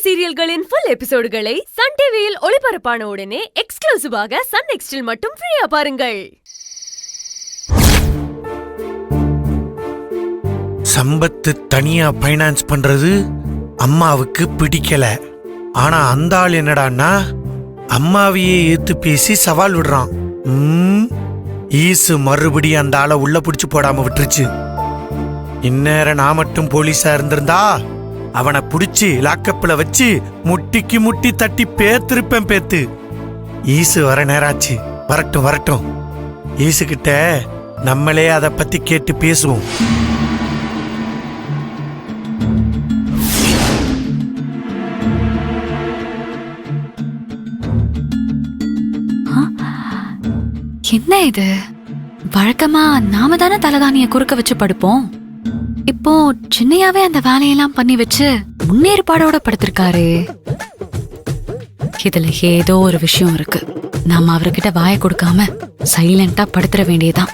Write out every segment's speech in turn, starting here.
சீரியல்களின் full எபிசோடுகளை Sun டிவியில் ஒளிபரப்பான உடனே எக்ஸ்க்ளூசிவாக சன் நெக்ஸ்டில் மட்டும் ஃப்ரீயா பாருங்கள். சம்பத்து தனியா பைனான்ஸ் பண்றது அம்மாவுக்கு பிடிக்கல. ஆனா அந்த ஆள் என்னடான்னா அம்மாவையே ஏத்து பேசி சவால் விடுறான். ஈசு மறுபடியும் அந்த ஆளை உள்ள பிடிச்சு போடாம விட்டுருச்சு. இந்நேரம் நான் மட்டும் போலீஸா இருந்திருந்தா அவனை புடிச்சு லாக்கப்ல வச்சு முட்டிக்கு முட்டி தட்டி பேத்திருப்பேன் பேத்து. ஈசு வர நேராச்சு. வரட்டும் வரட்டும். ஈசு கிட்ட நம்மளே அதை பத்தி கேட்டு பேசுவோம். என்ன இது? வழக்கமா நாம தானே தலகாணிய குறுக்க வச்சு படுப்போம். இப்போ சின்னையாவே அந்த வேலையெல்லாம் பண்ணி வச்சு முன்னேற்பாடோட படுத்திருக்காரு. இதுல ஏதோ ஒரு விஷயம் இருக்கு. நாம அவர்கிட்ட வாயை கொடுக்காம சைலண்டா படுத்துற வேண்டியதான்.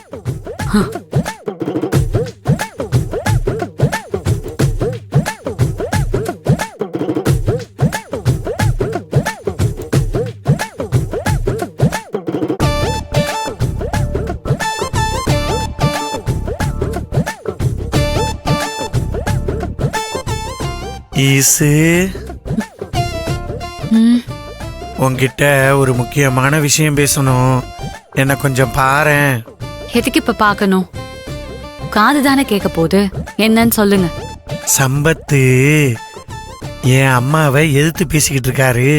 ஈசு, உன்கிட்ட ஒரு முக்கியமான விஷயம் பேசணும். என்ன கொஞ்சம் பாரேன். எதுக்கு இப்ப பாக்கணும்? காது தானே கேட்க போகுது. என்னன்னு சொல்லுங்க. சம்பத்து என் அம்மாவை எதிர்த்து பேசிக்கிட்டு இருக்காரு.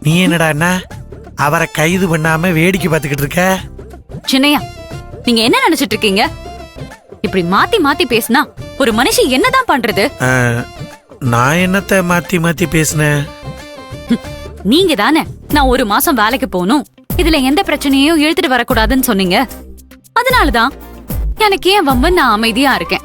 நீ என்னடான்னா அவரை கைது பண்ணாம வேடிக்கை பார்த்துக்கிட்டு இருக்க. சின்னையா, நீங்க என்ன நினைச்சிட்டு இருக்கீங்க? இப்படி மாத்தி மாத்தி பேசினா ஒரு மனுஷன் என்னதான் பண்றது? நான் என்னத்த மாத்தி மாத்தி பேசினேன்? நீங்க தானே நான் 1 மாசம் வேலைக்கு போகணும், இதுல எந்த பிரச்சனையும் இழுத்துட்டு வரக்கூடாதுன்னு சொன்னீங்க. அதனாலதான் எனக்கு ஏன் வம்பு நான் அமைதியா இருக்கேன்.